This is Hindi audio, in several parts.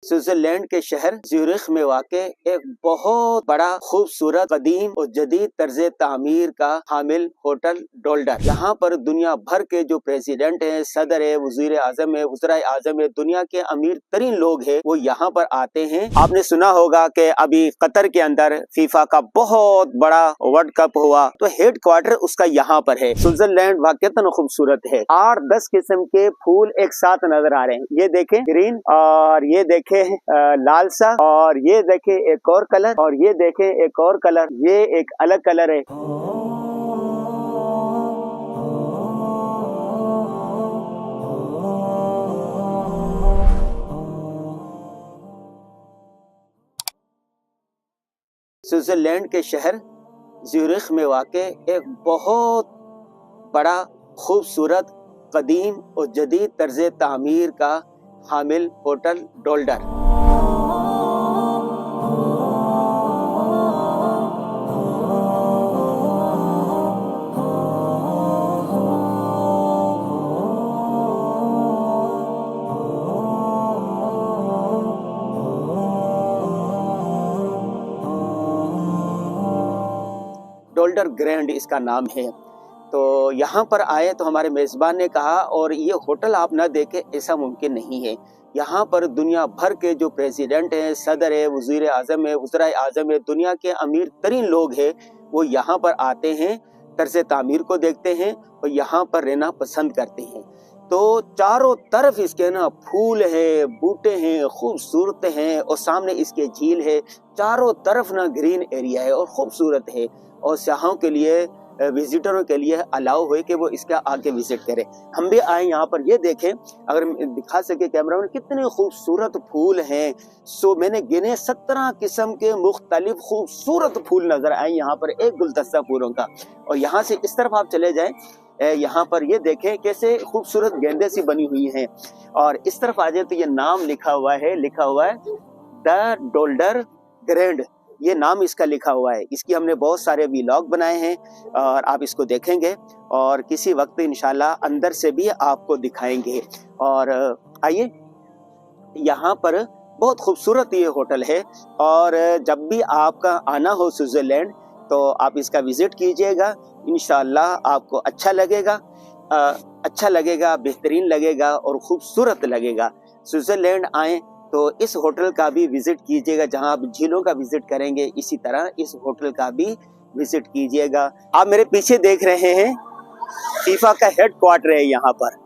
स्विट्जरलैंड के शहर ज्यूरिख में वाक़े एक बहुत बड़ा खूबसूरत कदीम और जदीद तर्ज तामीर का हामिल होटल डोल्डर। यहाँ पर दुनिया भर के जो प्रेसिडेंट है, सदर है, वजीर आजम है, वज़राए आजम है, दुनिया के अमीर तरीन लोग हैं, वो यहाँ पर आते हैं। आपने सुना होगा कि अभी कतर के अंदर फीफा का बहुत बड़ा वर्ल्ड कप हुआ, तो हेड क्वार्टर उसका यहाँ पर है। स्विट्जरलैंड वाकईतन खूबसूरत है। 8-10 किस्म के फूल एक साथ नजर आ रहे हैं। ये देखें ग्रीन, और ये देखें लाल सा, और ये देखें एक और कलर, और ये देखें एक और कलर, ये एक अलग कलर है। स्विट्जरलैंड के शहर ज्यूरिख में वाक़े एक बहुत बड़ा खूबसूरत कदीम और जदीद तर्ज तामीर का हामिल होटल डोल्डर। डोल्डर ग्रैंड इसका नाम है। तो यहाँ पर आए तो हमारे मेज़बान ने कहा, और ये होटल आप ना देखें ऐसा मुमकिन नहीं है। यहाँ पर दुनिया भर के जो प्रेसिडेंट हैं, सदर है, वज़ीर आज़म है, वज़राए आज़म है, दुनिया के अमीर तरीन लोग हैं, वो यहाँ पर आते हैं, तर्ज तामीर को देखते हैं और यहाँ पर रहना पसंद करते हैं। तो चारों तरफ इसके ना फूल है, बूटे हैं, खूबसूरत हैं, और सामने इसके झील है। चारों तरफ ना ग्रीन एरिया है और खूबसूरत है, और सयाहों के लिए, विजिटरों के लिए अलाउ हुए कि वो इसका आके विजिट करें। हम भी आए यहाँ पर। ये देखें, अगर दिखा सके कैमरा में, कितने खूबसूरत फूल हैं। सो मैंने गिने 17 किस्म के मुख्तलिफ खूबसूरत फूल नजर आए यहाँ पर, एक गुलदस्ता फूलों का। और यहाँ से इस तरफ आप चले जाएं, यहाँ पर ये देखें कैसे खूबसूरत गेंदे सी बनी हुई हैं। और इस तरफ आ जाए तो ये नाम लिखा हुआ है द डोल्डर ग्रैंड, ये नाम इसका लिखा हुआ है। इसकी हमने बहुत सारे व्लॉग बनाए हैं और आप इसको देखेंगे, और किसी वक्त इंशाल्लाह अंदर से भी आपको दिखाएंगे। और आइए, यहाँ पर बहुत खूबसूरत ये होटल है, और जब भी आपका आना हो स्विट्जरलैंड तो आप इसका विजिट कीजिएगा। इंशाल्लाह आपको अच्छा लगेगा, बेहतरीन लगेगा और खूबसूरत लगेगा। स्विट्जरलैंड आए तो इस होटल का भी विजिट कीजिएगा। जहां आप झीलों का विजिट करेंगे, इसी तरह इस होटल का भी विजिट कीजिएगा। आप मेरे पीछे देख रहे हैं, फीफा का हेड क्वार्टर है यहाँ पर।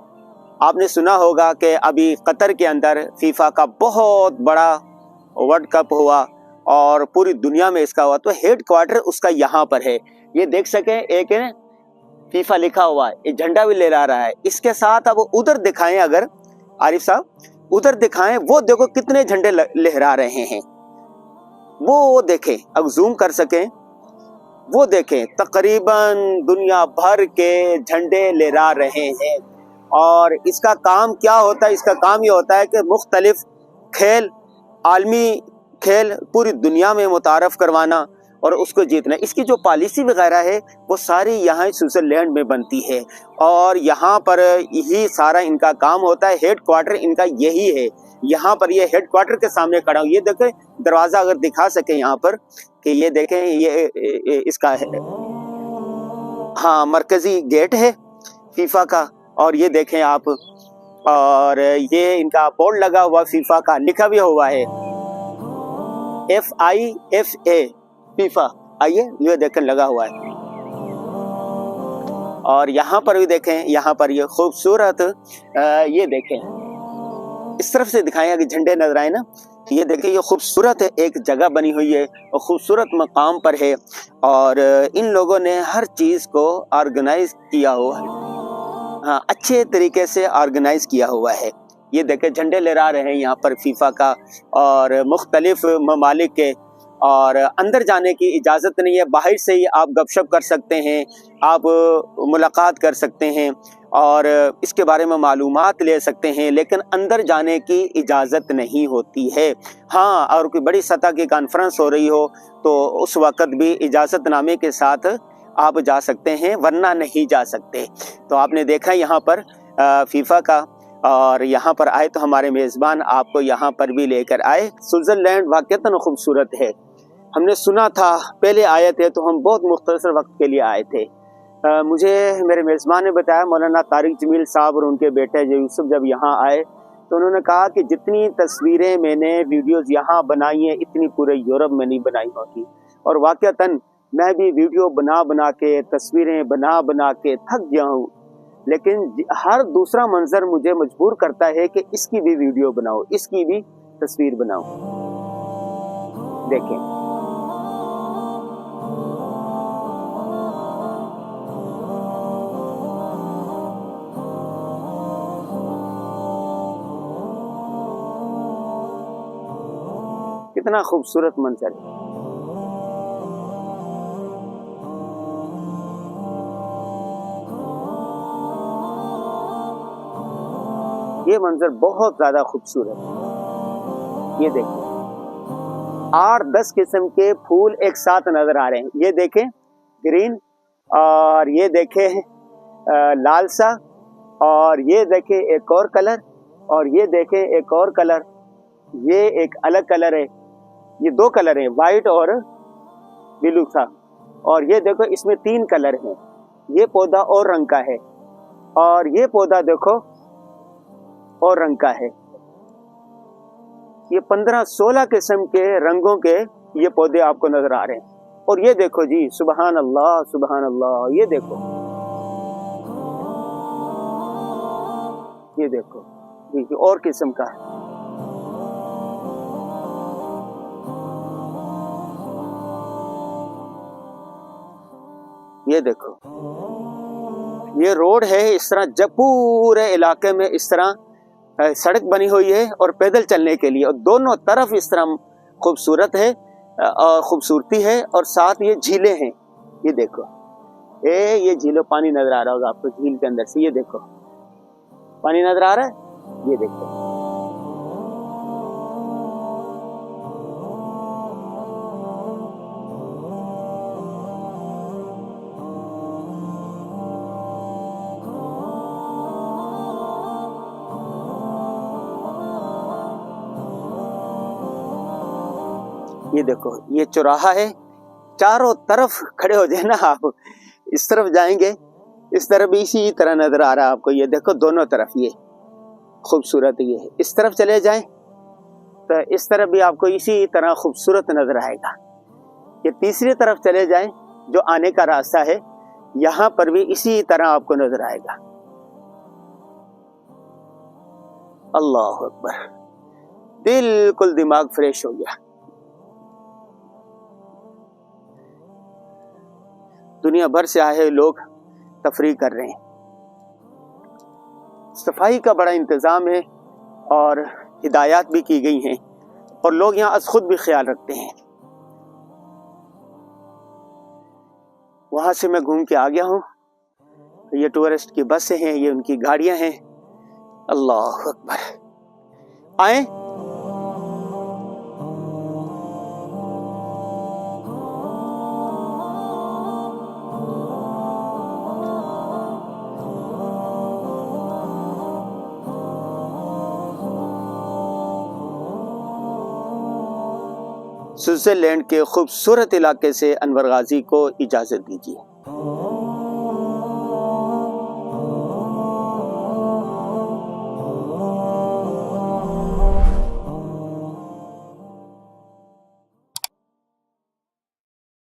आपने सुना होगा कि अभी कतर के अंदर फीफा का बहुत बड़ा वर्ल्ड कप हुआ और पूरी दुनिया में इसका हुआ, तो हेड क्वार्टर उसका यहाँ पर है। ये देख सके, एक फीफा लिखा हुआ है, एक झंडा भी लहरा रहा है। इसके साथ अब उधर दिखाएं, अगर आरिफ साहब उधर दिखाएं, वो देखो कितने झंडे लहरा रहे हैं। वो देखें, अब जूम कर सकें, वो देखें, तकरीबन दुनिया भर के झंडे लहरा रहे हैं। और इसका काम क्या होता है? इसका काम ये होता है कि मुख्तलिफ खेल, आलमी खेल पूरी दुनिया में मुतारफ करवाना और उसको जीतना। इसकी जो पॉलिसी वगैरह है वो सारी यहाँ स्विट्जरलैंड में बनती है, और यहाँ पर यही सारा इनका काम होता है। हेड क्वार्टर इनका यही है। यहाँ पर ये हेड क्वार्टर के सामने खड़ा हूँ। ये देखें दरवाज़ा, अगर दिखा सके यहाँ पर, कि ये देखें, ये इसका है, हाँ, मरकजी गेट है फीफा का। और ये देखें आप, और ये इनका बोर्ड लगा हुआ फीफा का, लिखा भी हुआ है FIFA फीफा। आइए, ये देखें लगा हुआ है। और यहाँ पर भी देखें, यहाँ पर ये खूबसूरत, ये देखें, इस तरफ से दिखाएं कि झंडे नजर आए ना। ये देखें, ये खूबसूरत एक जगह बनी हुई है और खूबसूरत मकाम पर है, और इन लोगों ने हर चीज़ को ऑर्गेनाइज किया हुआ है, हाँ, अच्छे तरीके से ऑर्गेनाइज किया हुआ है। ये देखें झंडे लहरा रहे हैं यहाँ पर फीफा का और मुख्तलिफ ममालिक के। और अंदर जाने की इजाज़त नहीं है, बाहर से ही आप गपशप कर सकते हैं, आप मुलाकात कर सकते हैं और इसके बारे में मालूमात ले सकते हैं, लेकिन अंदर जाने की इजाज़त नहीं होती है। हाँ, और कोई बड़ी सतह की कॉन्फ्रेंस हो रही हो तो उस वक़्त भी इजाज़तनामे के साथ आप जा सकते हैं, वरना नहीं जा सकते। तो आपने देखा यहाँ पर फीफा का और यहाँ पर आए तो हमारे मेज़बान आपको यहाँ पर भी लेकर आए। स्विट्ज़रलैंड वाक़ईतन खूबसूरत है। हमने सुना था, पहले आए थे तो हम बहुत मुख्तसर वक्त के लिए आए थे। मुझे मेरे मेज़बान ने बताया, मौलाना तारिक जमील साहब और उनके बेटे जो यूसुफ जब यहाँ आए तो उन्होंने कहा कि जितनी तस्वीरें मैंने वीडियोस यहाँ बनाई हैं इतनी पूरे यूरोप में नहीं बनाई होगी। और वाक़ईतन मैं भी वीडियो बना बना के, तस्वीरें बना बना के थक गया हूँ, लेकिन हर दूसरा मंजर मुझे मजबूर करता है कि इसकी भी वीडियो बनाओ, इसकी भी तस्वीर बनाओ। देखें, कितना खूबसूरत मंजर है। ये मंजर बहुत ज्यादा खूबसूरत है। ये देखें, 8-10 किस्म के फूल एक साथ नजर आ रहे हैं। ये देखें ग्रीन, और ये देखें लाल सा, और ये देखें एक और कलर, और ये देखें एक और कलर। ये एक अलग कलर है। ये 2 कलर हैं, वाइट और ब्लू सा। और ये देखो इसमें 3 कलर हैं। ये पौधा और रंग का है, और ये पौधा देखो और रंग का है। ये 15-16 किस्म के रंगों के ये पौधे आपको नजर आ रहे हैं। और ये देखो जी, सुबहान अल्लाह सुबहान अल्लाह। ये देखो, ये देखो, ये और किस्म का है। ये देखो, ये रोड है। इस तरह जब पूरे इलाके में इस तरह सड़क बनी हुई है और पैदल चलने के लिए, और दोनों तरफ इस तरह खूबसूरत है और खूबसूरती है, और साथ ये झीलें हैं। ये देखो, ये झीलों, पानी नजर आ रहा होगा आपको झील के अंदर से। ये देखो पानी नजर आ रहा है। ये देखो, ये देखो, ये चौराहा है। चारों तरफ खड़े हो जाए ना आप, इस तरफ जाएंगे, इस तरफ भी इसी तरह नजर आ रहा है आपको। ये देखो दोनों तरफ ये खूबसूरत। ये इस तरफ चले जाएं तो इस तरफ भी आपको इसी तरह खूबसूरत नजर आएगा। ये तीसरी तरफ चले जाएं जो आने का रास्ता है, यहाँ पर भी इसी तरह आपको नजर आएगा। अल्लाह अकबर, बिल्कुल दिमाग फ्रेश हो गया। दुनिया भर से आए लोग तफरीह कर रहे हैं। सफाई का बड़ा इंतज़ाम है और हिदायत भी की गई हैं, और लोग यहाँ खुद भी ख्याल रखते हैं। वहाँ से मैं घूम के आ गया हूँ। ये टूरिस्ट की बसें हैं, ये उनकी गाड़ियाँ हैं। अल्लाह अकबर, आए। स्विट्ज़रलैंड के खूबसूरत इलाके से अनवर गाजी को इजाज़त दीजिए।